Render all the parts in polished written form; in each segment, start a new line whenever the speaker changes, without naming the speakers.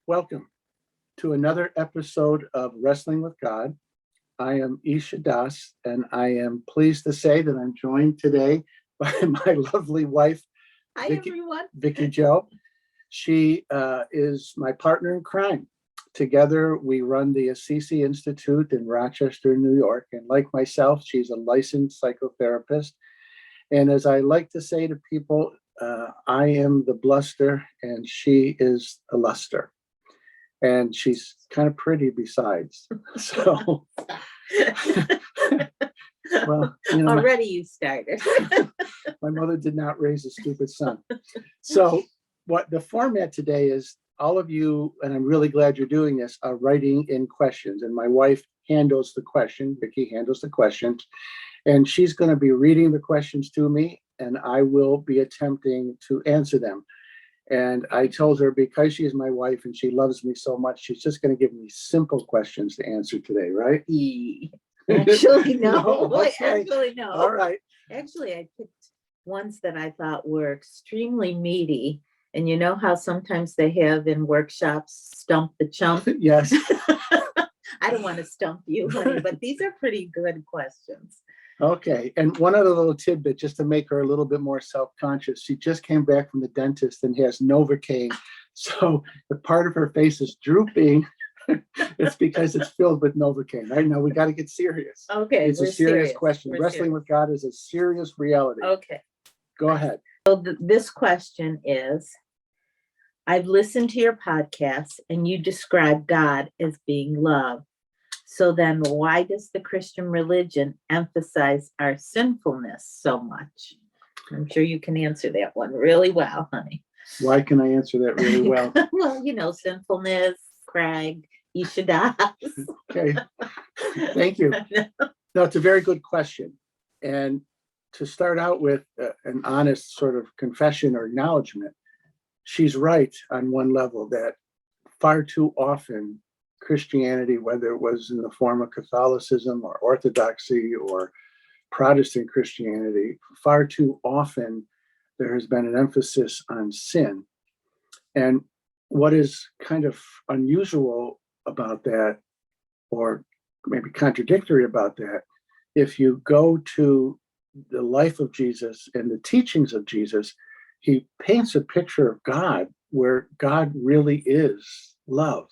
Welcome to another episode of Wrestling with God. I am Isha Das, and I am pleased to say that I'm joined today by my lovely wife,
Hi, everyone.
Vicki Joe. She is my partner in crime. Together, we run the Assisi Institute in Rochester, New York. And like myself, she's a licensed psychotherapist. And as I like to say to people, I am the bluster and she is the luster. And she's kind of pretty besides. So, well,
already you started.
My mother did not raise a stupid son. So what the format today is, all of you, and I'm really glad you're doing this, are writing in questions. And my wife handles the question, Vicki handles the questions. And she's going to be reading the questions to me, and I will be attempting to answer them. And I told her, because she is my wife and she loves me so much, she's just going to give me simple questions to answer today, right?
Actually, no.
Actually,
no.
All right.
Actually, I picked ones that I thought were extremely meaty. And you know how sometimes they have in workshops, stump the chump?
Yes.
I don't want to stump you, honey, but these are pretty good questions.
Okay. And one other little tidbit, just to make her a little bit more self-conscious. She just came back from the dentist and has Novocaine. So the part of her face is drooping. It's because it's filled with Novocaine. Right now, we got to get serious.
Okay.
It's a serious question.
We're
Wrestling
serious.
with God is a serious reality.
Okay.
Go ahead.
So this question is, I've listened to your podcast and you describe God as being love. So then why does the Christian religion emphasize our sinfulness so much? I'm sure you can answer that one really well, honey.
Why can I answer that really well?
Well, sinfulness, Craig, Isha Das.
Okay. Thank you. No, it's a very good question. And to start out with an honest sort of confession or acknowledgement, she's right on one level that far too often Christianity, whether it was in the form of Catholicism or Orthodoxy or Protestant Christianity, far too often there has been an emphasis on sin. And what is kind of unusual about that, or maybe contradictory about that, if you go to the life of Jesus and the teachings of Jesus, he paints a picture of God where God really is love.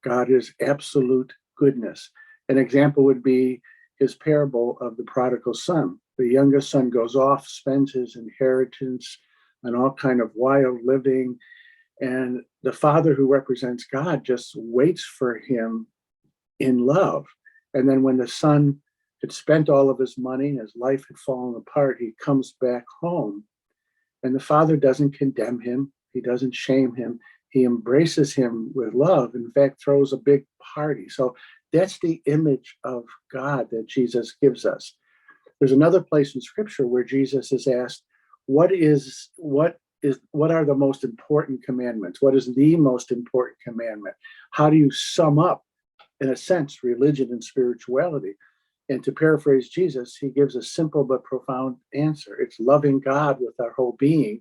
God is absolute goodness. An example would be his parable of the prodigal son. The youngest son goes off, spends his inheritance on all kind of wild living, and the father, who represents God, just waits for him in love. And then when the son had spent all of his money and his life had fallen apart, he comes back home. And the father doesn't condemn him. He doesn't shame him. He embraces him with love. In fact, throws a big party. So that's the image of God that Jesus gives us. There's another place in Scripture where Jesus is asked, what are the most important commandments? What is the most important commandment? How do you sum up, in a sense, religion and spirituality? And to paraphrase Jesus, he gives a simple but profound answer. It's loving God with our whole being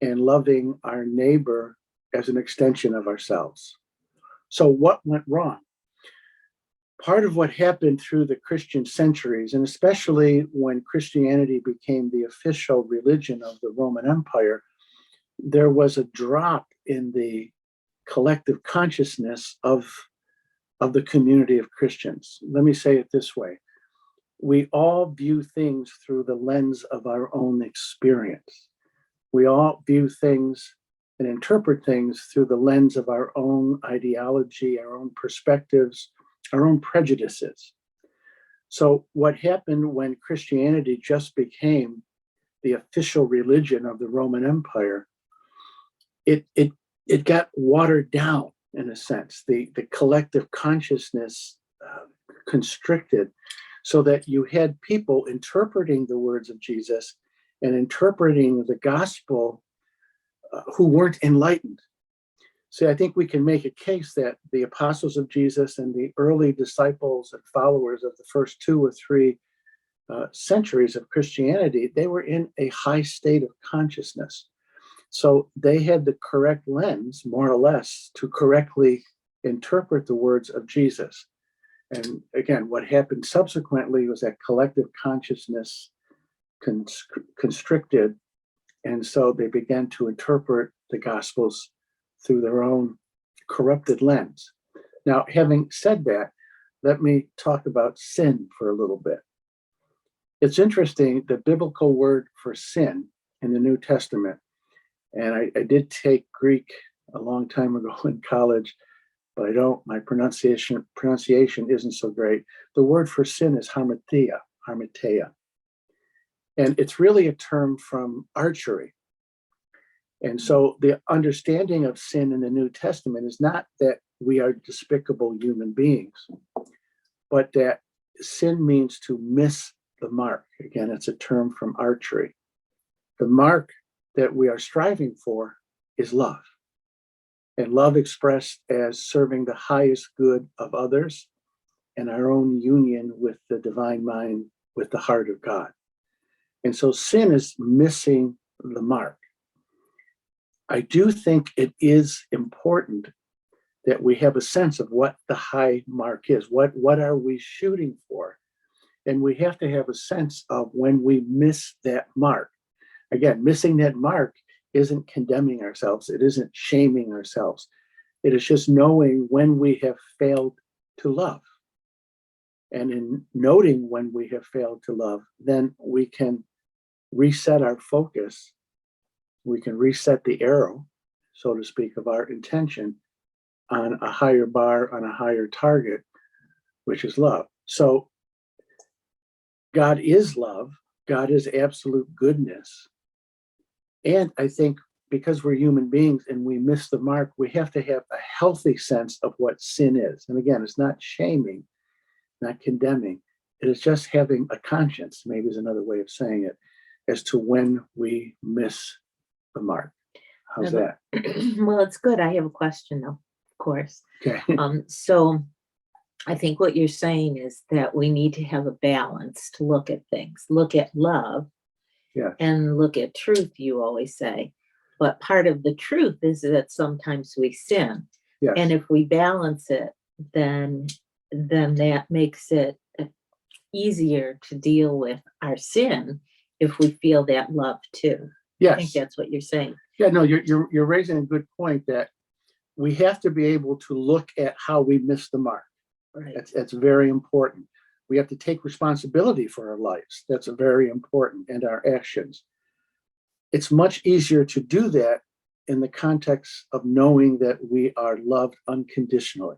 and loving our neighbor as an extension of ourselves. So what went wrong? Part of what happened through the Christian centuries, and especially when Christianity became the official religion of the Roman Empire, there was a drop in the collective consciousness of the community of Christians. Let me say it this way. We all view things through the lens of our own experience. We all view things and interpret things through the lens of our own ideology, our own perspectives, our own prejudices. So what happened when Christianity just became the official religion of the Roman Empire, it got watered down in a sense. The collective consciousness constricted, so that you had people interpreting the words of Jesus and interpreting the gospel who weren't enlightened. So I think we can make a case that the apostles of Jesus and the early disciples and followers of the first 2 or 3 centuries of Christianity, they were in a high state of consciousness. So they had the correct lens, more or less, to correctly interpret the words of Jesus. And again, what happened subsequently was that collective consciousness constricted. And so they began to interpret the Gospels through their own corrupted lens. Now, having said that, let me talk about sin for a little bit. It's interesting, the biblical word for sin in the New Testament, and I did take Greek a long time ago in college, but my pronunciation isn't so great. The word for sin is harmatia. And it's really a term from archery. And so the understanding of sin in the New Testament is not that we are despicable human beings, but that sin means to miss the mark. Again, it's a term from archery. The mark that we are striving for is love. And love expressed as serving the highest good of others and our own union with the divine mind, with the heart of God. And so sin is missing the mark. I do think it is important that we have a sense of what the high mark is. What are we shooting for? And we have to have a sense of when we miss that mark. Again, missing that mark isn't condemning ourselves. It isn't shaming ourselves. It is just knowing when we have failed to love. And in noting when we have failed to love, then we can reset our focus. We can reset the arrow, so to speak, of our intention on a higher bar, on a higher target, which is love. So God is love. God is absolute goodness. And I think because we're human beings and we miss the mark, we have to have a healthy sense of what sin is. And again, it's not shaming, not condemning. It is just having a conscience, maybe is another way of saying it, as to when we miss the mark. How's that?
Well, it's good. I have a question though, of course.
Okay.
So I think what you're saying is that we need to have a balance to look at things, look at love,
Yeah.
and look at truth, you always say. But part of the truth is that sometimes we sin.
Yes.
And if we balance it, then that makes it easier to deal with our sin if we feel that love too.
Yes.
I think that's what you're saying.
Yeah, no, you're raising a good point that we have to be able to look at how we miss the mark.
Right.
That's very important. We have to take responsibility for our lives. That's very important, and our actions. It's much easier to do that in the context of knowing that we are loved unconditionally.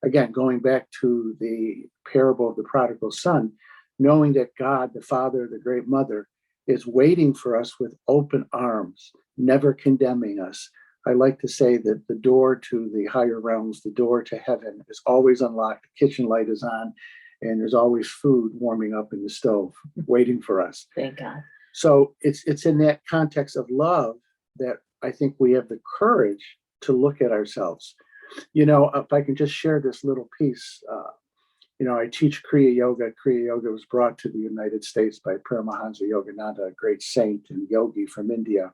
Again, going back to the parable of the prodigal son, knowing that God, the Father, the Great Mother, is waiting for us with open arms, never condemning us. I like to say that the door to the higher realms, the door to heaven, is always unlocked. The kitchen light is on, and there's always food warming up in the stove, waiting for us.
Thank God.
So it's in that context of love that I think we have the courage to look at ourselves. You know, if I can just share this little piece, I teach Kriya Yoga. Kriya Yoga was brought to the United States by Paramahansa Yogananda, a great saint and yogi from India.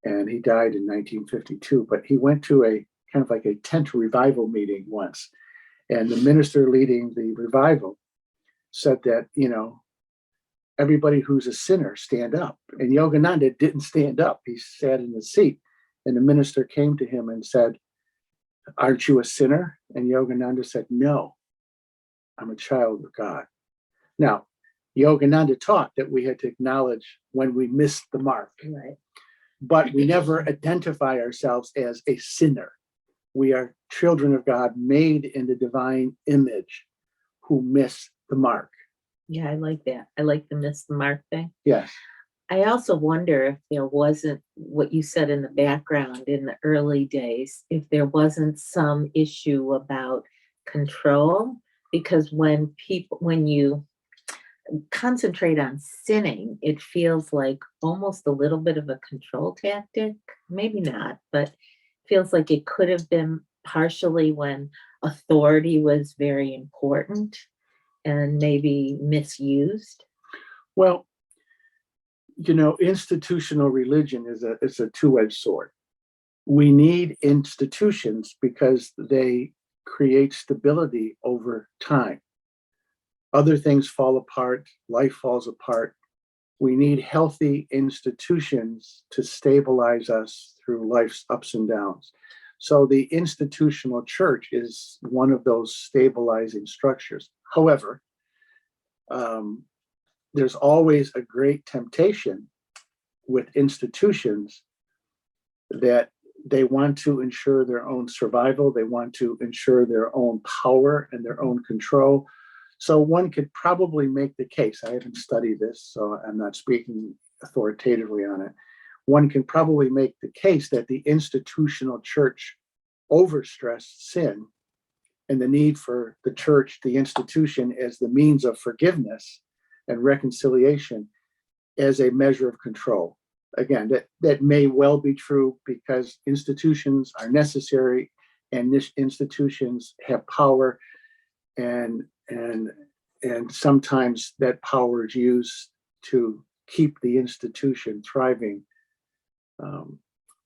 And he died in 1952, but he went to a kind of like a tent revival meeting once. And the minister leading the revival said that, everybody who's a sinner, stand up. And Yogananda didn't stand up. He sat in his seat. And the minister came to him and said, "Aren't you a sinner?" And Yogananda said, "No, I'm a child of God." Now, Yogananda taught that we had to acknowledge when we missed the mark.
Right.
But we never identify ourselves as a sinner. We are children of God made in the divine image who miss the mark.
Yeah, I like that. I like the miss the mark thing.
Yes.
I also wonder if there wasn't what you said in the background in the early days, if there wasn't some issue about control, because when you concentrate on sinning, it feels like almost a little bit of a control tactic. Maybe not, but feels like it could have been partially when authority was very important and maybe misused.
Well, Institutional religion is a two-edged sword. We need institutions because they create stability over time. Other things fall apart, life falls apart. We need healthy institutions to stabilize us through life's ups and downs. So the institutional church is one of those stabilizing structures. However, there's always a great temptation with institutions that they want to ensure their own survival. They want to ensure their own power and their own control. So one could probably make the case, I haven't studied this, so I'm not speaking authoritatively on it. One can probably make the case that the institutional church overstressed sin and the need for the church, the institution, as the means of forgiveness and reconciliation as a measure of control. Again, that may well be true because institutions are necessary and institutions have power, and sometimes that power is used to keep the institution thriving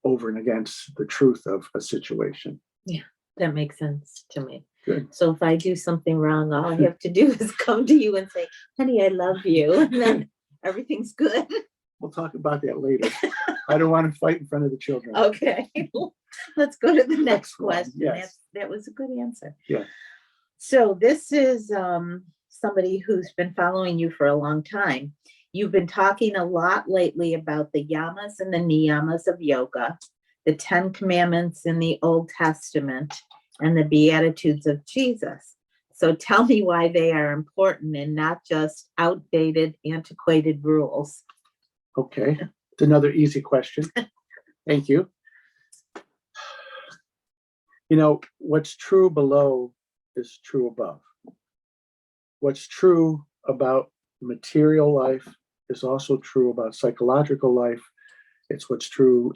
over and against the truth of a situation.
Yeah, that makes sense to me.
Good.
So if I do something wrong, all I have to do is come to you and say, honey, I love you. And then everything's good.
We'll talk about that later. I don't want to fight in front of the children.
Okay. Let's go to the next
one,
question.
yes.
That was a good answer.
Yeah.
So this is somebody who's been following you for a long time. You've been talking a lot lately about the yamas and the niyamas of yoga, the 10 commandments in the Old Testament, and the Beatitudes of Jesus. So tell me why they are important and not just outdated, antiquated rules.
Okay, it's another easy question. Thank you. What's true below is true above. What's true about material life is also true about psychological life. It's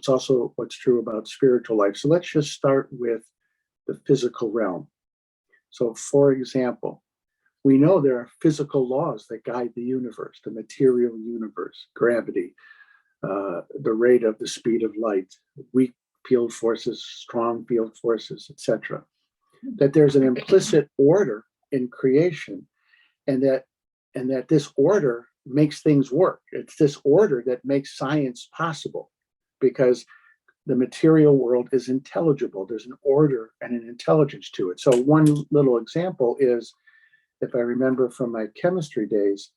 also what's true about spiritual life. So let's just start with the physical realm. So for example, we know there are physical laws that guide the universe, the material universe, gravity, the rate of the speed of light, weak field forces, strong field forces, etc. That there's an implicit order in creation, and that this order makes things work. It's this order that makes science possible, because the material world is intelligible. There's an order and an intelligence to it. So one little example is, if I remember from my chemistry days,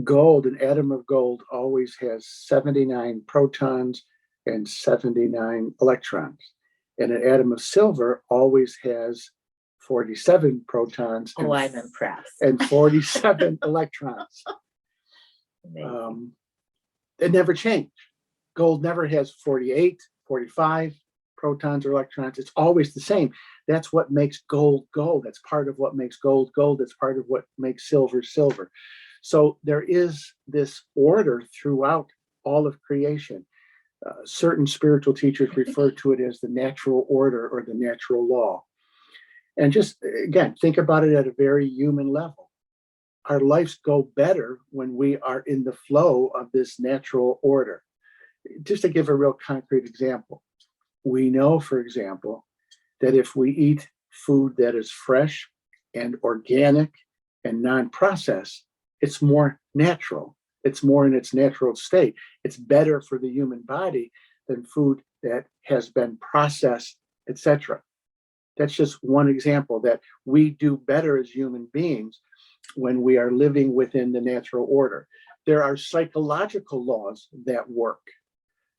gold, an atom of gold always has 79 protons and 79 electrons. And an atom of silver always has 47 protons
Oh, I'm impressed.
and 47 electrons. It never changed. Gold never has 48, 45 protons or electrons. It's always the same. That's what makes gold gold. That's part of what makes gold gold. That's part of what makes silver silver. So there is this order throughout all of creation. Certain spiritual teachers refer to it as the natural order or the natural law. And just, again, think about it at a very human level. Our lives go better when we are in the flow of this natural order. Just to give a real concrete example, we know, for example, that if we eat food that is fresh and organic and non-processed, it's more natural. It's more in its natural state. It's better for the human body than food that has been processed, etc. That's just one example that we do better as human beings when we are living within the natural order. There are psychological laws that work.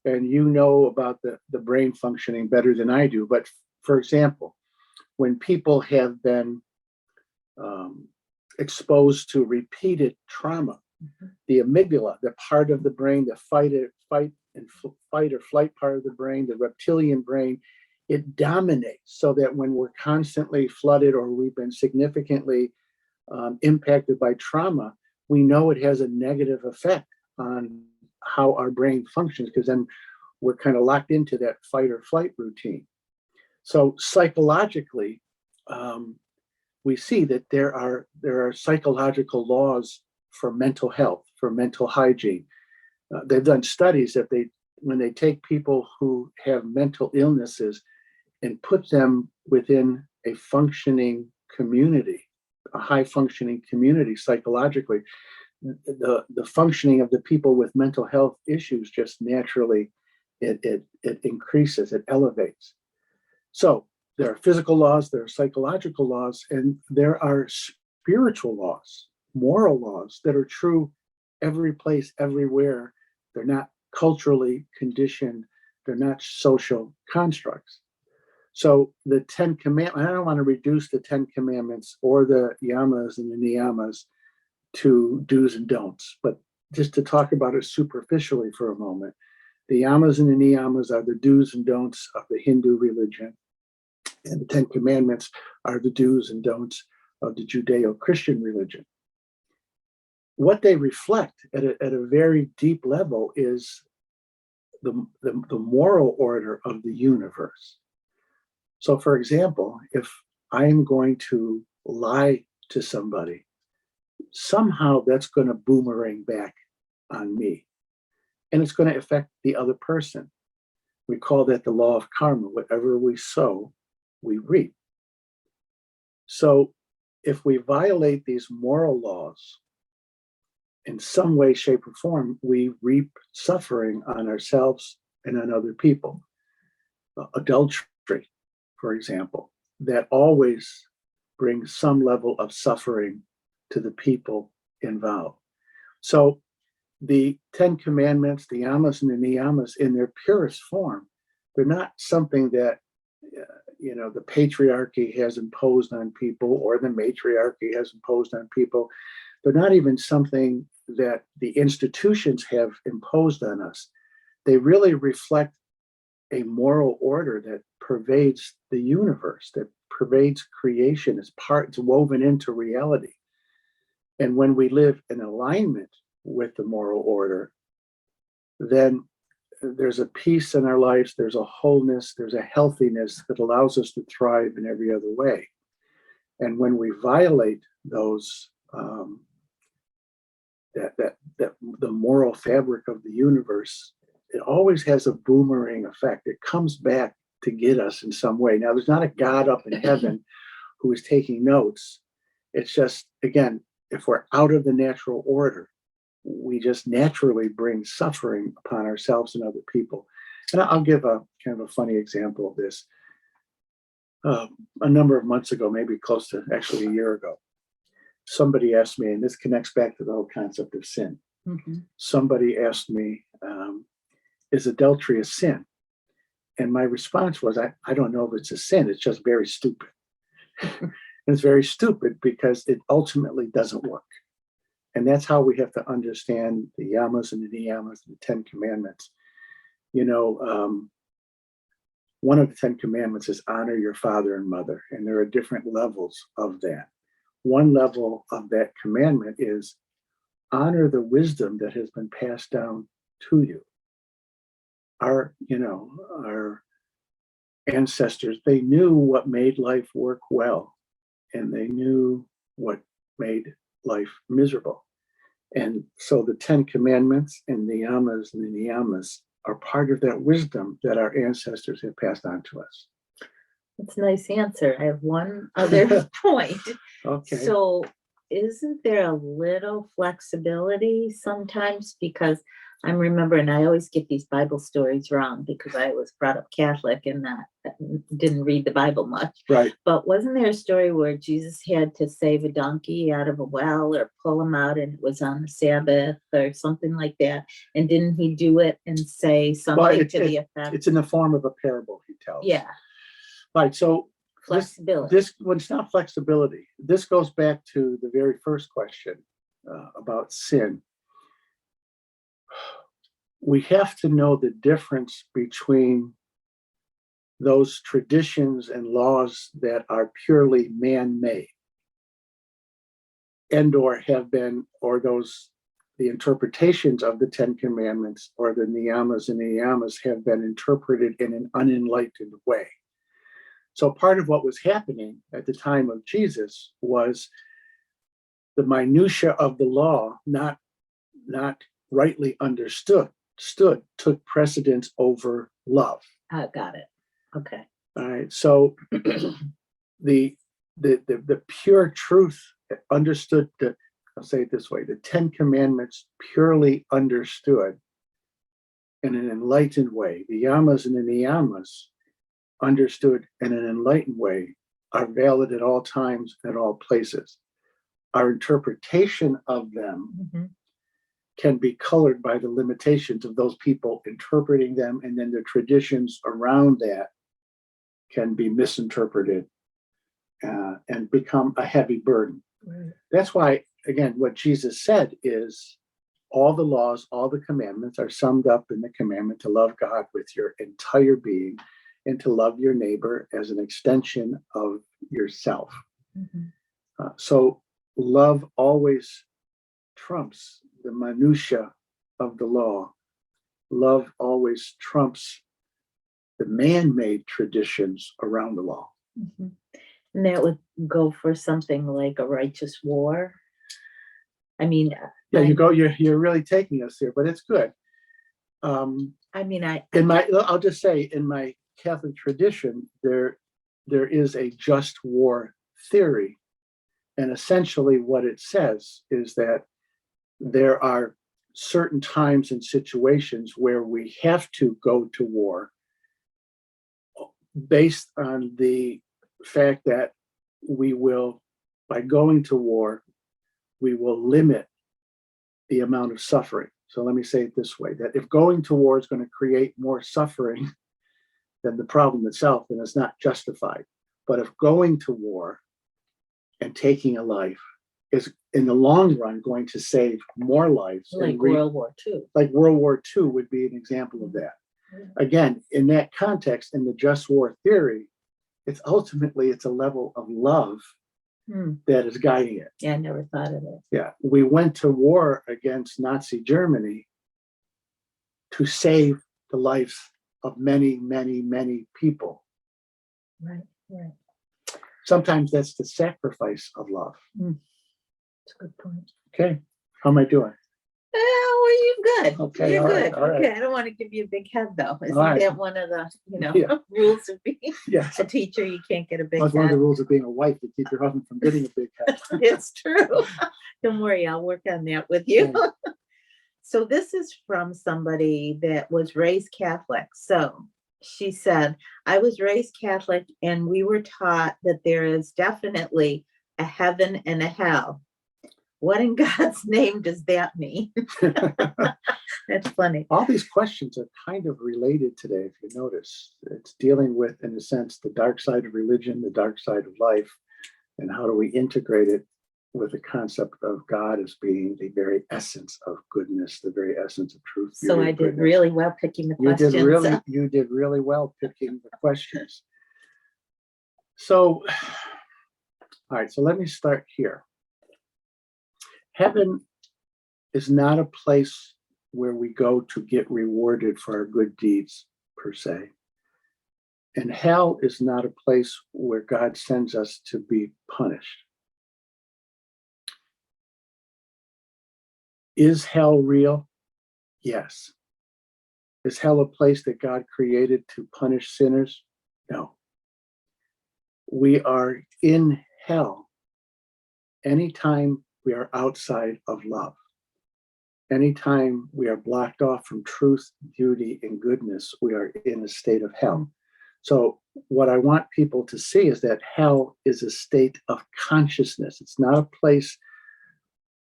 And you know about the brain functioning better than I do. But for example, when people have been exposed to repeated trauma, the amygdala, the part of the brain, the fight or flight part of the brain, the reptilian brain, it dominates, so that when we're constantly flooded or we've been significantly impacted by trauma, we know it has a negative effect on how our brain functions, because then we're kind of locked into that fight or flight routine. So psychologically, we see that there are psychological laws for mental health, for mental hygiene. They've done studies that when they take people who have mental illnesses and put them within a functioning community, a high functioning community psychologically, the functioning of the people with mental health issues just naturally, it increases, it elevates. So there are physical laws, there are psychological laws, and there are spiritual laws, moral laws that are true every place, everywhere. They're not culturally conditioned, they're not social constructs. So the 10 Commandments, I don't want to reduce the 10 Commandments or the yamas and the niyamas to do's and don'ts, but just to talk about it superficially for a moment, the yamas and the niyamas are the do's and don'ts of the Hindu religion, and the 10 Commandments are the do's and don'ts of the Judeo-Christian religion. What they reflect at a very deep level is the moral order of the universe. So, for example, if I'm going to lie to somebody, somehow that's going to boomerang back on me, and it's going to affect the other person. We call that the law of karma. Whatever we sow, we reap. So if we violate these moral laws in some way, shape, or form, we reap suffering on ourselves and on other people. Adultery, for example, that always brings some level of suffering to the people involved. So the 10 Commandments, the yamas and the niyamas, in their purest form, they're not something that the patriarchy has imposed on people or the matriarchy has imposed on people. They're not even something that the institutions have imposed on us. They really reflect a moral order that pervades the universe, that pervades creation. It's woven into reality. And when we live in alignment with the moral order, then there's a peace in our lives, there's a wholeness, there's a healthiness that allows us to thrive in every other way. And when we violate those, the moral fabric of the universe, it always has a boomerang effect. It comes back to get us in some way. Now, there's not a God up in heaven who is taking notes. It's just, again, if we're out of the natural order, we just naturally bring suffering upon ourselves and other people. And I'll give a kind of a funny example of this. A number of months ago, maybe close to actually a year ago, somebody asked me, and this connects back to the whole concept of sin. Mm-hmm. Somebody asked me, is adultery a sin? And my response was, I don't know if it's a sin, it's just very stupid. And it's very stupid because it ultimately doesn't work. And that's how we have to understand the yamas and the niyamas and the 10 Commandments. One of the 10 Commandments is honor your father and mother, and there are different levels of that. One level of that commandment is honor the wisdom that has been passed down to you. Our ancestors, they knew what made life work well, and they knew what made life miserable. And so the 10 Commandments and the yamas and the niyamas are part of that wisdom that our ancestors have passed on to us.
That's a nice answer. I have one other point.
Okay.
So isn't there a little flexibility sometimes? Because I'm remembering, I always get these Bible stories wrong because I was brought up Catholic and didn't read the Bible much.
Right.
But wasn't there a story where Jesus had to save a donkey out of a well or pull him out, and it was on the Sabbath or something like that? And didn't he do it and say something to the effect?
It's in the form of a parable he tells.
Yeah.
Right. So
flexibility.
It's not flexibility. This goes back to the very first question about sin. We have to know the difference between those traditions and laws that are purely man-made the interpretations of the 10 Commandments or the niyamas and niyamas have been interpreted in an unenlightened way. So part of what was happening at the time of Jesus was the minutia of the law not not rightly understood, took precedence over love.
I got it. Okay.
All right. So the pure truth understood, I'll say it this way, the 10 Commandments purely understood in an enlightened way, the yamas and the niyamas understood in an enlightened way, are valid at all times, at all places. Our interpretation of them can be colored by the limitations of those people interpreting them, and then the traditions around that can be misinterpreted and become a heavy burden.
Right.
That's why, again, what Jesus said is all the laws, all the commandments are summed up in the commandment to love God with your entire being and to love your neighbor as an extension of yourself. So love always trumps the minutia of the law. Love always trumps the man-made traditions around the law.
And that would go for something like a righteous war. I mean,
Yeah, you're really taking us here, but it's good. I'll just say, in my Catholic tradition, there is a just war theory. And essentially what it says is that there are certain times and situations where we have to go to war based on the fact that we will, by going to war, we will limit the amount of suffering. So let me say it this way, that if going to war is going to create more suffering than the problem itself, then it's not justified. But if going to war and taking a life is in the long run going to save more lives.
Like World War II.
Like World War II would be an example of that. Again, in that context, in the just war theory, it's a level of love that is guiding it.
Yeah, I never thought of it.
Yeah, we went to war against Nazi Germany to save the lives of many, many, many people.
Right.
Sometimes that's the sacrifice of love.
That's a good point.
Okay, how am I doing?
Well, you're good.
Okay,
you're
all
good.
right, all right.
Okay, I don't want to give you a big head though. Isn't
All right.
that one of the
Yeah.
rules of being
Yes.
a teacher? You can't get a big
That's one of the
head.
rules of being a wife, to keep your husband from getting a big head.
It's true. Don't worry, I'll work on that with you.
Okay.
So this is from somebody that was raised Catholic. So she said, I was raised Catholic and we were taught that there is definitely a heaven and a hell. What in God's name does that mean? That's funny.
All these questions are kind of related today, if you notice. It's dealing with, in a sense, the dark side of religion, the dark side of life, and how do we integrate it with the concept of God as being the very essence of goodness, the very essence of truth.
So I did really well picking the questions.
You did really well picking the questions. So, all right, so let me start here. Heaven is not a place where we go to get rewarded for our good deeds, per se. And hell is not a place where God sends us to be punished. Is hell real? Yes. Is hell a place that God created to punish sinners? No. We are in hell anytime we are outside of love. Anytime we are blocked off from truth, beauty, and goodness, we are in a state of hell. So what I want people to see is that hell is a state of consciousness. It's not a place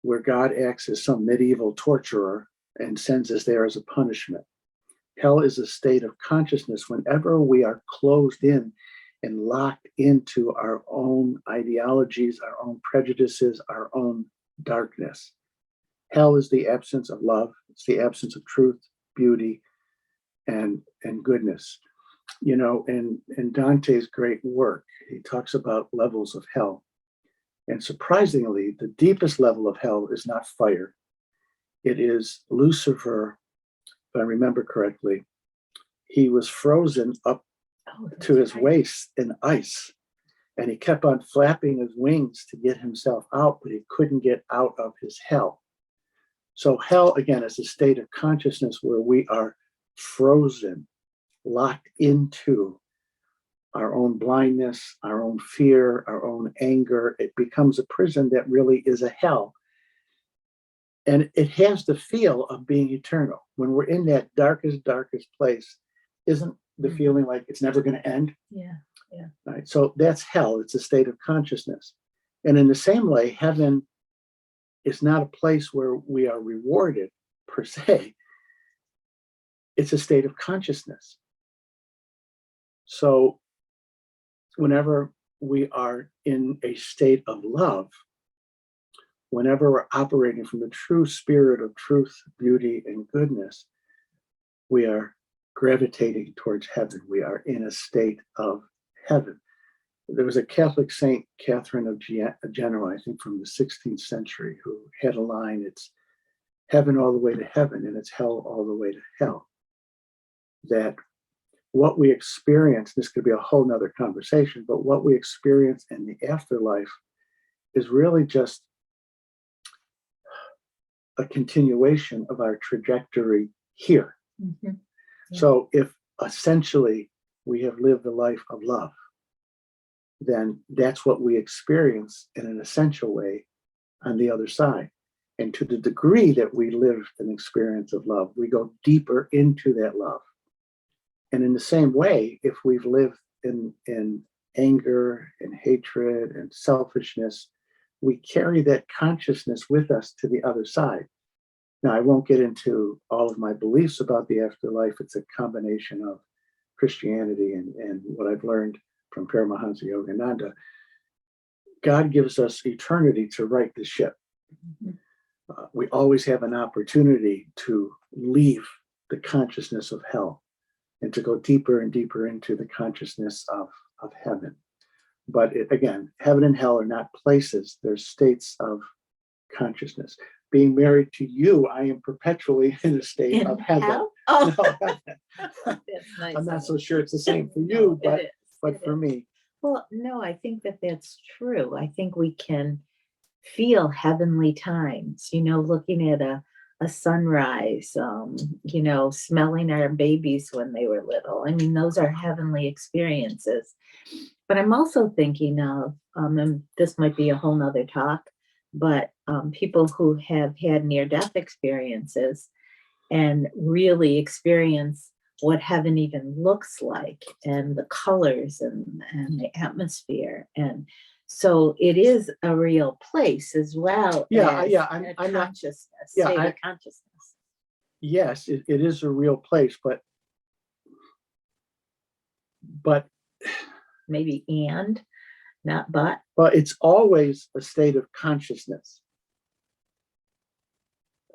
where God acts as some medieval torturer and sends us there as a punishment. Hell is a state of consciousness whenever we are closed in and locked into our own ideologies, our own prejudices, our own darkness. Hell is the absence of love. It's the absence of truth, beauty, and goodness. You know, in Dante's great work, he talks about levels of hell. And surprisingly, the deepest level of hell is not fire. It is Lucifer, if I remember correctly. He was frozen up to his waist in ice. And he kept on flapping his wings to get himself out, but he couldn't get out of his hell. So hell, again, is a state of consciousness where we are frozen, locked into our own blindness, our own fear, our own anger. It becomes a prison that really is a hell. And it has the feel of being eternal. When we're in that darkest place, isn't the feeling like it's never going to end?
Yeah. Yeah.
Right. So that's hell. It's a state of consciousness. And in the same way, heaven is not a place where we are rewarded per se. It's a state of consciousness. So whenever we are in a state of love, whenever we're operating from the true spirit of truth, beauty, and goodness, we are gravitating towards heaven. We are in a state of heaven. There was a Catholic saint, Catherine of Genoa, I think from the 16th century, who had a line, it's heaven all the way to heaven and it's hell all the way to hell. That what we experience, this could be a whole nother conversation, but what we experience in the afterlife is really just a continuation of our trajectory here.
Mm-hmm. Yeah.
So if essentially we have lived a life of love, then that's what we experience in an essential way on the other side. And to the degree that we live an experience of love, we go deeper into that love. And in the same way, if we've lived in anger and hatred and selfishness, we carry that consciousness with us to the other side. Now, I won't get into all of my beliefs about the afterlife. It's a combination of Christianity and what I've learned from Paramahansa Yogananda. God gives us eternity to right the ship.
Mm-hmm.
We always have an opportunity to leave the consciousness of hell and to go deeper and deeper into the consciousness of heaven. But again, heaven and hell are not places, they're states of consciousness. Being married to you, I am perpetually in a state of heaven.
Hell? Oh.
No,
That's nice.
I'm not so sure it's the same for you,
No,
but for me.
Well, no, I think that's true. I think we can feel heavenly times, looking at a sunrise, smelling our babies when they were little. I mean, those are heavenly experiences. But I'm also thinking of, and this might be a whole nother talk, but people who have had near-death experiences and really experience what heaven even looks like and the colors and the atmosphere. And so it is a real place as well.
I'm
consciousness,
not,
state of consciousness.
Yes, it is a real place, but
maybe not but.
But it's always a state of consciousness.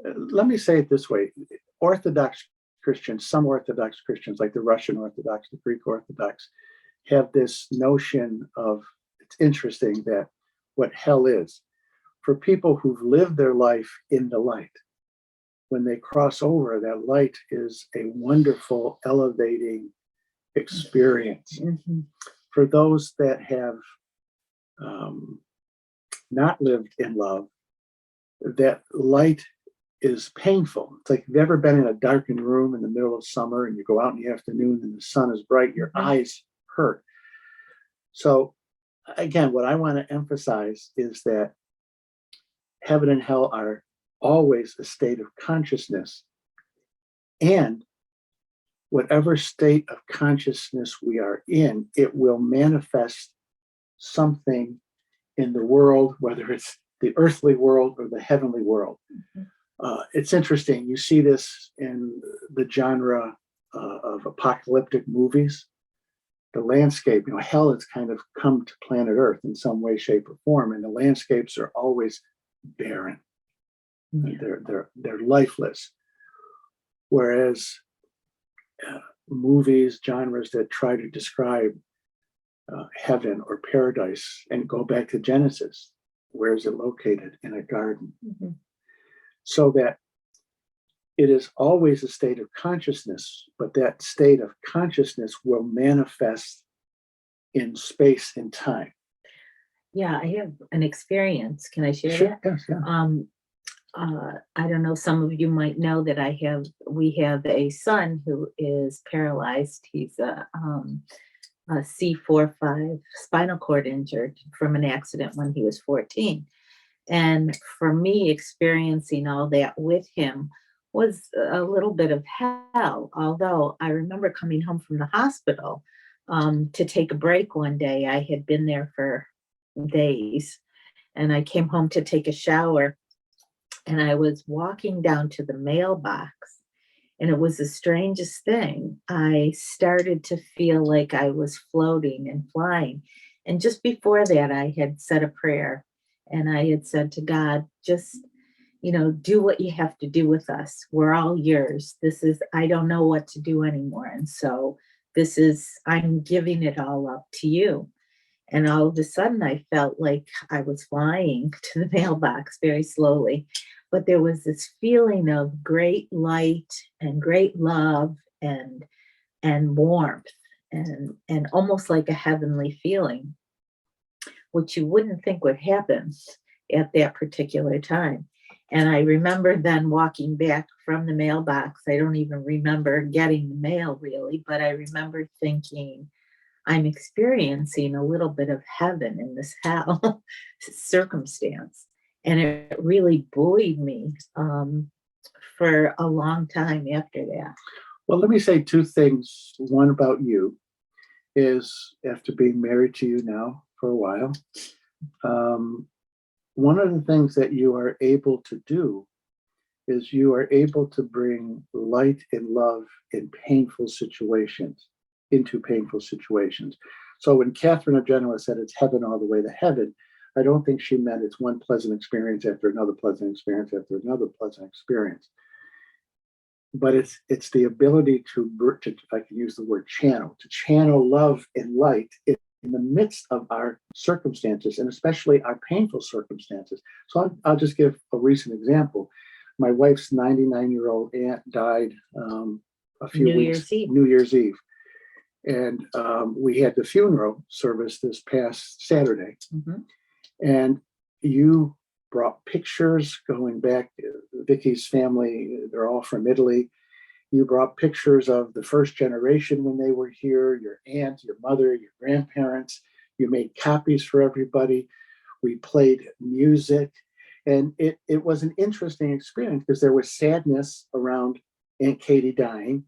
Let me say it this way. Orthodox Christians, some Orthodox Christians, like the Russian Orthodox, the Greek Orthodox, have this notion of, it's interesting that what hell is. For people who've lived their life in the light, when they cross over, that light is a wonderful, elevating experience.
Mm-hmm.
For those that have not lived in love, that light is painful. It's like, you've ever been in a darkened room in the middle of summer and you go out in the afternoon and the sun is bright, your eyes hurt. So again, what I want to emphasize is that heaven and hell are always a state of consciousness, and whatever state of consciousness we are in, it will manifest something in the world, whether it's the earthly world or the heavenly world. Mm-hmm. It's interesting. You see this in the genre of apocalyptic movies. The landscape, hell has kind of come to planet Earth in some way, shape, or form, and the landscapes are always barren. Yeah. They're lifeless. Whereas movies, genres that try to describe heaven or paradise and go back to Genesis, where is it located? In a garden. Mm-hmm. So that it is always a state of consciousness, but that state of consciousness will manifest in space and time.
Yeah, I have an experience. Can I share
that?
Sure,
yeah.
I don't know, some of you might know that we have a son who is paralyzed. He's a C4-5 spinal cord injured from an accident when he was 14. And for me, experiencing all that with him was a little bit of hell. Although I remember coming home from the hospital to take a break one day. I had been there for days, and I came home to take a shower, and I was walking down to the mailbox, and it was the strangest thing. I started to feel like I was floating and flying. And just before that, I had said a prayer, and I had said to God, just, do what you have to do with us. We're all yours. I don't know what to do anymore. And so I'm giving it all up to you. And all of a sudden, I felt like I was flying to the mailbox very slowly. But there was this feeling of great light and great love and warmth and almost like a heavenly feeling, which you wouldn't think would happen at that particular time. And I remember then walking back from the mailbox. I don't even remember getting the mail really, but I remember thinking, I'm experiencing a little bit of heaven in this hell circumstance. And it really buoyed me for a long time after that.
Well, let me say two things. One about you is, after being married to you now for a while, one of the things that you are able to do is you are able to bring light and love in painful situations, into painful situations. So when Catherine of Genoa said it's heaven all the way to heaven, I don't think she meant it's one pleasant experience after another pleasant experience after another pleasant experience. But it's the ability to, if I can use the word channel, to channel love and light in the midst of our circumstances, and especially our painful circumstances. So I'll just give a recent example. My wife's 99-year-old aunt died a few weeks, New Year's Eve. And we had the funeral service this past Saturday. Mm-hmm. And you brought pictures going back. Vicki's family, they're all from Italy. You brought pictures of the first generation when they were here, your aunt, your mother, your grandparents. You made copies for everybody. We played music. And it was an interesting experience because there was sadness around Aunt Katie dying.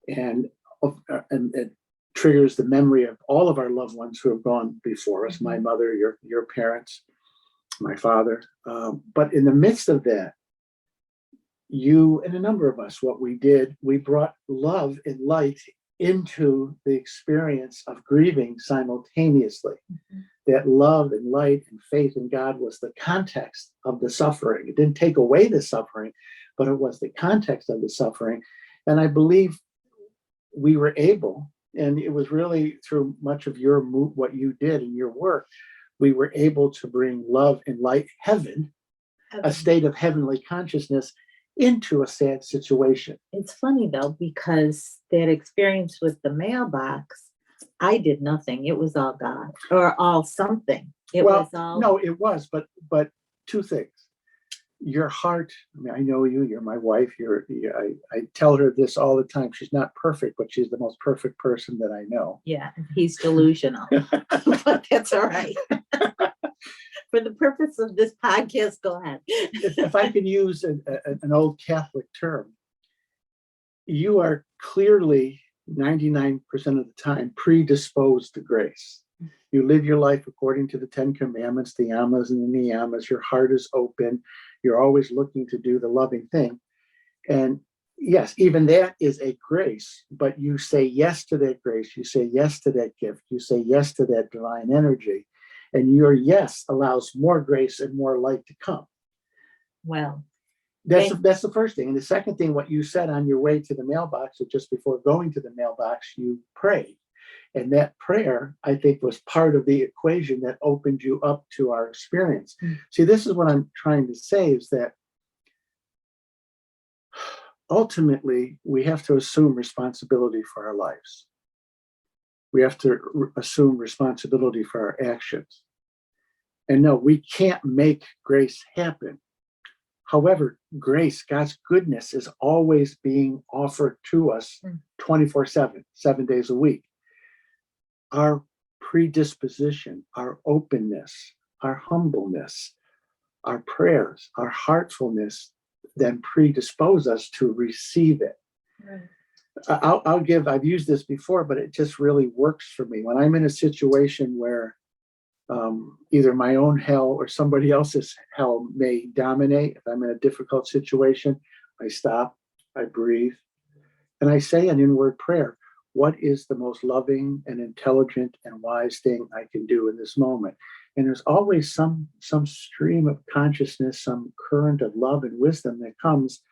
And it triggers the memory of all of our loved ones who have gone before us, my mother, your parents, my father. But in the midst of that, you and a number of us, what we did, we brought love and light into the experience of grieving simultaneously. Mm-hmm. That love and light and faith in God was the context of the suffering. It didn't take away the suffering, but it was the context of the suffering. And I believe we were able, and it was really through much of what you did in your work, we were able to bring love and light, heaven, a state of heavenly consciousness, into a sad situation.
It's funny though, because that experience with the mailbox, I did nothing. It was all God, or all something. It was all.
No, it was, but two things. Your heart, I mean, I know you, you're my wife. I tell her this all the time. She's not perfect, but she's the most perfect person that I know.
Yeah, he's delusional, but that's all right. For the purpose of this podcast, go ahead.
If I can use an old Catholic term, you are clearly 99% of the time predisposed to grace. You live your life according to the 10 commandments, the yamas and the niyamas. Your heart is open. You're always looking to do the loving thing. And yes, even that is a grace, but you say yes to that grace. You say yes to that gift. You say yes to that divine energy. And your yes allows more grace and more light to come.
Well,
that's the first thing. And the second thing, what you said on your way to the mailbox, or just before going to the mailbox, you prayed. And that prayer, I think, was part of the equation that opened you up to our experience. Mm-hmm. See, this is what I'm trying to say, is that ultimately we have to assume responsibility for our lives. We have to assume responsibility for our actions. And no, we can't make grace happen. However, grace, God's goodness is always being offered to us 24/7, 7 days a week. Our predisposition, our openness, our humbleness, our prayers, our heartfulness then predispose us to receive it.
Right.
I've used this before, but it just really works for me. When I'm in a situation where either my own hell or somebody else's hell may dominate, if I'm in a difficult situation, I stop, I breathe, and I say an inward prayer. What is the most loving and intelligent and wise thing I can do in this moment? And there's always some stream of consciousness, some current of love and wisdom that comes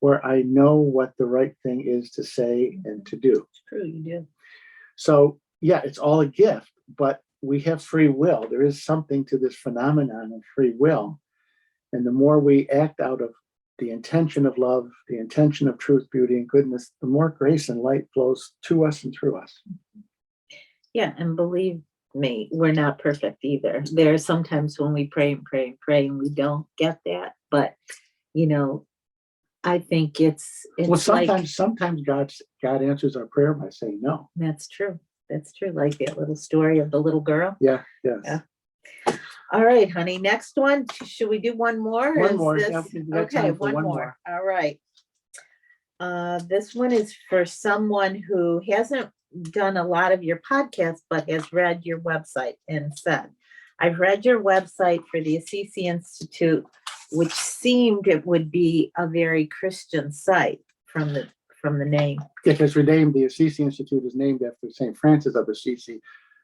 where I know what the right thing is to say and to do.
It's true, you do.
So yeah, it's all a gift, but we have free will. There is something to this phenomenon of free will. And the more we act out of the intention of love, the intention of truth, beauty, and goodness, the more grace and light flows to us and through us.
Yeah, and believe me, we're not perfect either. There are sometimes when we pray and pray and pray and we don't get that. But, I think it's
Well,
like,
sometimes God answers our prayer by saying no.
that's true. That's true. Like that little story of the little girl.
Yeah, yes.
Yeah. All right, honey. Next one. Should we do one more?
One more.
This...
Yeah, we can do
Okay,
time for
one more. All right. This one is for someone who hasn't done a lot of your podcasts, but has read your website and said, I've read your website for the Assisi Institute, which seemed it would be a very Christian site from the name.
Yeah, because the Assisi Institute is named after St. Francis of Assisi,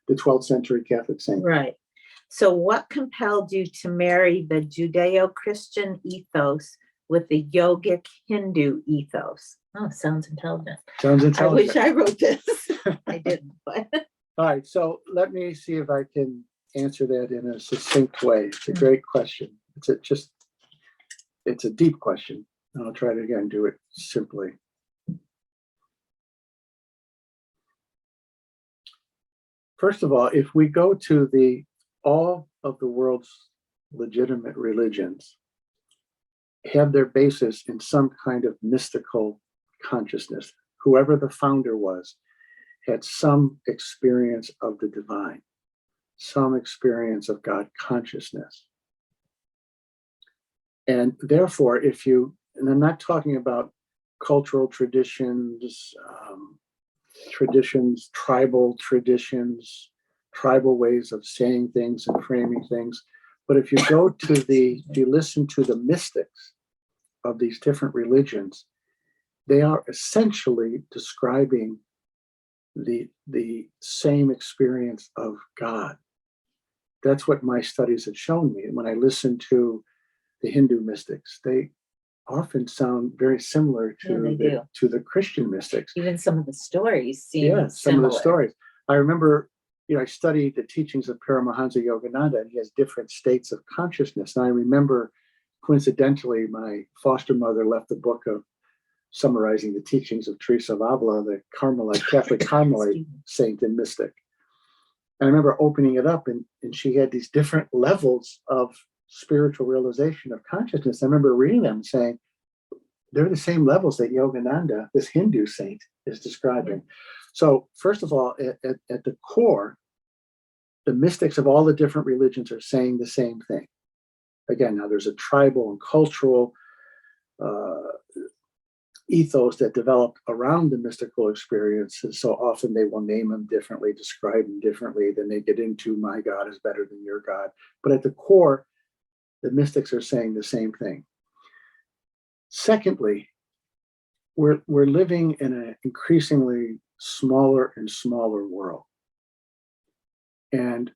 the 12th century Catholic saint.
Right. So what compelled you to marry the Judeo-Christian ethos with the yogic Hindu ethos? Oh, sounds intelligent.
Sounds intelligent.
I wish I wrote this. I didn't, but.
All right, so let me see if I can answer that in a succinct way. It's a great question. It's a deep question. And I'll try to again do it simply. First of all, if we go to all of the world's legitimate religions have their basis in some kind of mystical consciousness. Whoever the founder was had some experience of the divine, some experience of God consciousness. And therefore, and I'm not talking about cultural traditions, tribal traditions, tribal ways of saying things and framing things. But if you listen to the mystics of these different religions, they are essentially describing the same experience of God. That's what my studies have shown me. And when I listen to the Hindu mystics, they often sound very similar to the Christian mystics.
Even some of the stories seem
similar. Some of the stories. I remember, I studied the teachings of Paramahansa Yogananda, and he has different states of consciousness. And I remember, coincidentally, my foster mother left a book of summarizing the teachings of Teresa of Avila, the Catholic Carmelite saint and mystic. And I remember opening it up, and she had these different levels of spiritual realization of consciousness. I remember reading them and saying, they're the same levels that Yogananda, this Hindu saint, is describing. Yeah. So first of all, at the core, the mystics of all the different religions are saying the same thing. Again, now there's a tribal and cultural ethos that developed around the mystical experiences. So often they will name them differently, describe them differently, then they get into my God is better than your God. But at the core, the mystics are saying the same thing. Secondly, we're living in an increasingly smaller and smaller world. And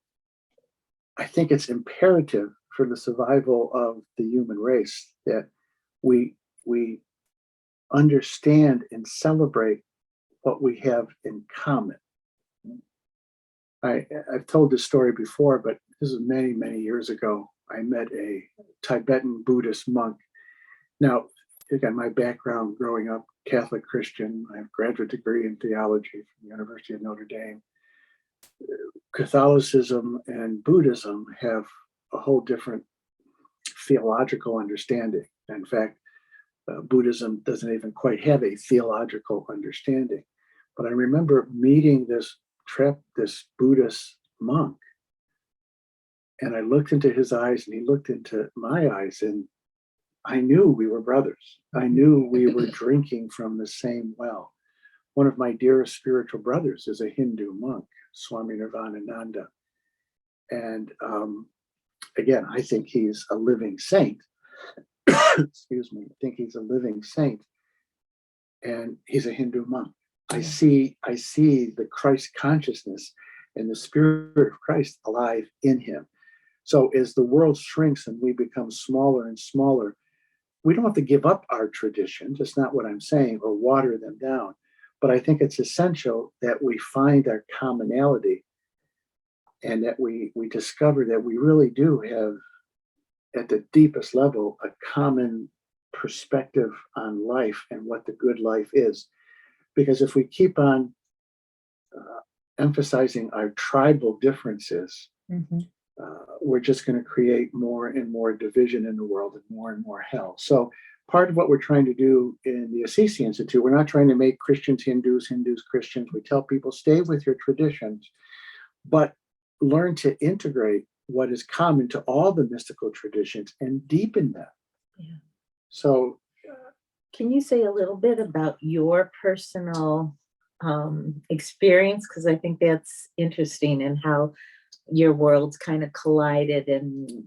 I think it's imperative for the survival of the human race that we understand and celebrate what we have in common. I've told this story before, but this is many, many years ago. I met a Tibetan Buddhist monk. Now, again, my background growing up, Catholic Christian, I have a graduate degree in theology from the University of Notre Dame. Catholicism and Buddhism have a whole different theological understanding. In fact, Buddhism doesn't even quite have a theological understanding. But I remember meeting this Buddhist monk, and I looked into his eyes and he looked into my eyes, and I knew we were brothers. I knew we were drinking from the same well. One of my dearest spiritual brothers is a Hindu monk, Swami Nirvanananda. And again, I think he's a living saint. Excuse me. I think he's a living saint. And he's a Hindu monk. I see the Christ consciousness and the spirit of Christ alive in him. So as the world shrinks and we become smaller and smaller, we don't have to give up our traditions. That's not what I'm saying, or water them down. But I think it's essential that we find our commonality, and that we discover that we really do have, at the deepest level, a common perspective on life and what the good life is. Because if we keep on emphasizing our tribal differences, we're just going to create more and more division in the world and more hell. So part of what we're trying to do in the Assisi Institute, we're not trying to make Christians Hindus, Hindus Christians. We tell people, stay with your traditions, but learn to integrate what is common to all the mystical traditions and deepen them.
Yeah.
So
can you say a little bit about your personal experience? Because I think that's interesting, and how your worlds kind of collided and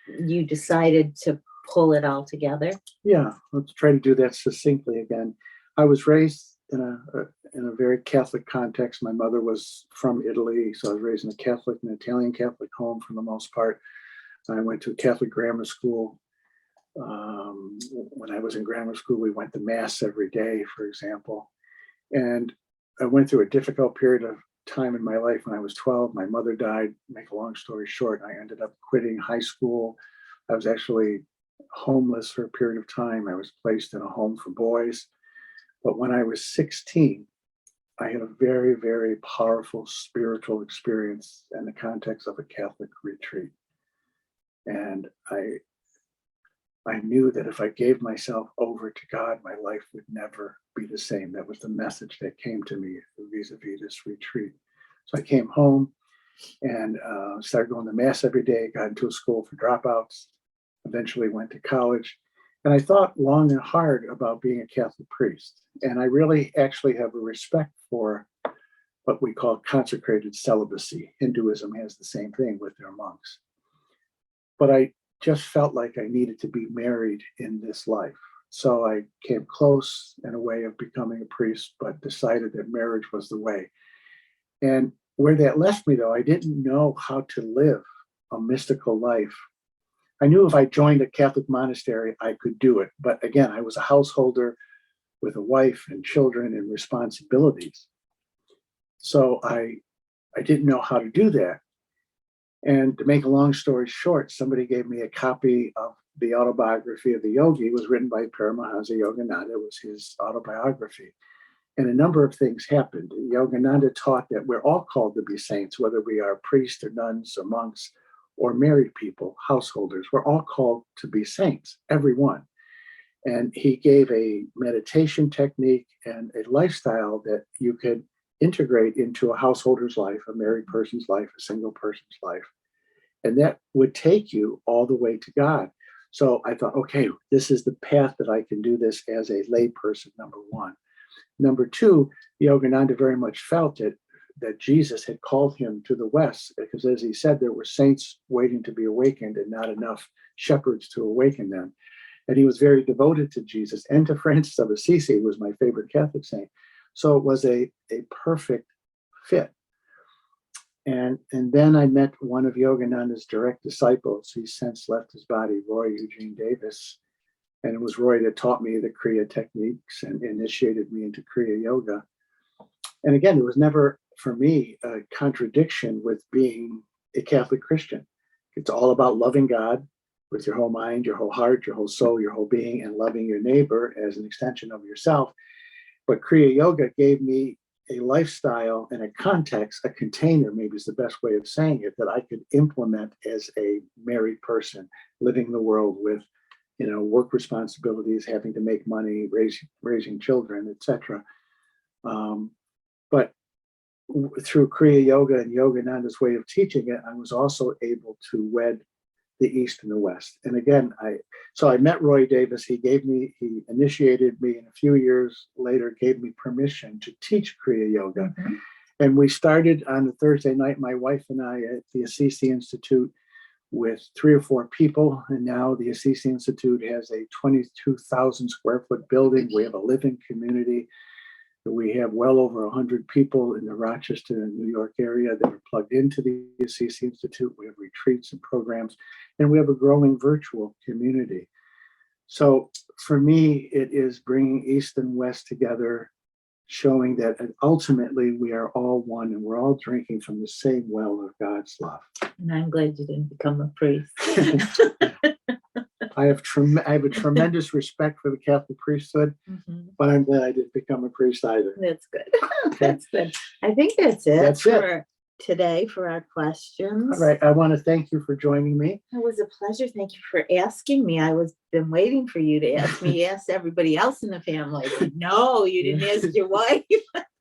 you decided to pull it all together.
Yeah, let's try to do that succinctly again. I was raised in a very Catholic context. My mother was from Italy, so I was raised in a Catholic and Italian Catholic home for the most part. I went to a Catholic grammar school. When I was in grammar school, we went to Mass every day, for example. And I went through a difficult period of time in my life when I was 12. My mother died. Make a long story short, I ended up quitting high school. I was actually homeless for a period of time. I was placed in a home for boys. But when I was 16, I had a very, very powerful spiritual experience in the context of a Catholic retreat. And I knew that if I gave myself over to God, my life would never be the same. That was the message that came to me vis-a-vis this retreat. So I came home and started going to Mass every day, got into a school for dropouts, eventually went to college. And I thought long and hard about being a Catholic priest. And I really actually have a respect for what we call consecrated celibacy. Hinduism has the same thing with their monks. But I just felt like I needed to be married in this life. So I came close in a way of becoming a priest, but decided that marriage was the way. And where that left me, though, I didn't know how to live a mystical life. I knew if I joined a Catholic monastery, I could do it. But again, I was a householder with a wife and children and responsibilities. So I didn't know how to do that. And to make a long story short, somebody gave me a copy of the Autobiography of the Yogi. It was written by Paramahansa Yogananda. It was his autobiography. And a number of things happened. Yogananda taught that we're all called to be saints, whether we are priests or nuns or monks or married people, householders. We're all called to be saints, everyone. And he gave a meditation technique and a lifestyle that you could integrate into a householder's life, a married person's life, a single person's life. And that would take you all the way to God. So I thought, okay, this is the path that I can do this as a lay person, number one. Number two, Yogananda very much felt it, that Jesus had called him to the West, because as he said, there were saints waiting to be awakened and not enough shepherds to awaken them. And he was very devoted to Jesus and to Francis of Assisi, who was my favorite Catholic saint. So it was a perfect fit. And then I met one of Yogananda's direct disciples. He's since left his body, Roy Eugene Davis. And it was Roy that taught me the Kriya techniques and initiated me into Kriya Yoga. And again, it was never, for me, a contradiction with being a Catholic Christian. It's all about loving God with your whole mind, your whole heart, your whole soul, your whole being, and loving your neighbor as an extension of yourself. But Kriya Yoga gave me a lifestyle and a context, a container, maybe is the best way of saying it, that I could implement as a married person living the world with work responsibilities, having to make money, raising children, etc. But through Kriya Yoga and Yogananda's way of teaching it, I was also able to wed the East and the West. And again, I met Roy Davis. He initiated me, and a few years later gave me permission to teach Kriya Yoga. Mm-hmm. And we started on a Thursday night, my wife and I, at the Assisi Institute with 3 or 4 people. And now the Assisi Institute has a 22,000 square foot building. We have a living community. We have well over 100 people in the Rochester and New York area that are plugged into the Assisi Institute. We have retreats and programs, and we have a growing virtual community. So for me, it is bringing East and West together, showing that ultimately we are all one and we're all drinking from the same well of God's love.
And I'm glad you didn't become a priest.
I have a tremendous respect for the Catholic priesthood, mm-hmm. but I'm glad I didn't become a priest either.
That's good. Okay. That's good. I think that's it for today for our questions.
All right. I want to thank you for joining me.
It was a pleasure. Thank you for asking me. I was been waiting for you to ask me. You asked everybody else in the family. No, you didn't ask your wife.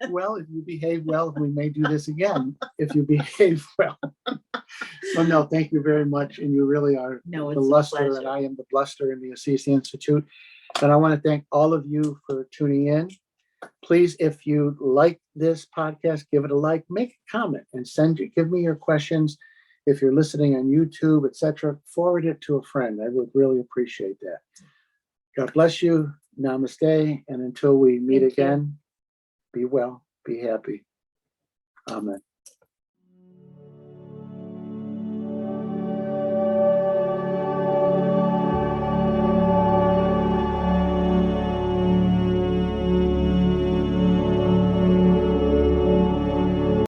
Well, if you behave well, we may do this again. If you behave well. Well, no, thank you very much. And you really are the luster, and I am the bluster in the Assisi Institute. And I want to thank all of you for tuning in. Please, if you like this podcast, give it a like, make a comment, and give me your questions. If you're listening on YouTube, etc., forward it to a friend. I would really appreciate that. God bless you. Namaste. And until we meet again, be well, be happy. Amen.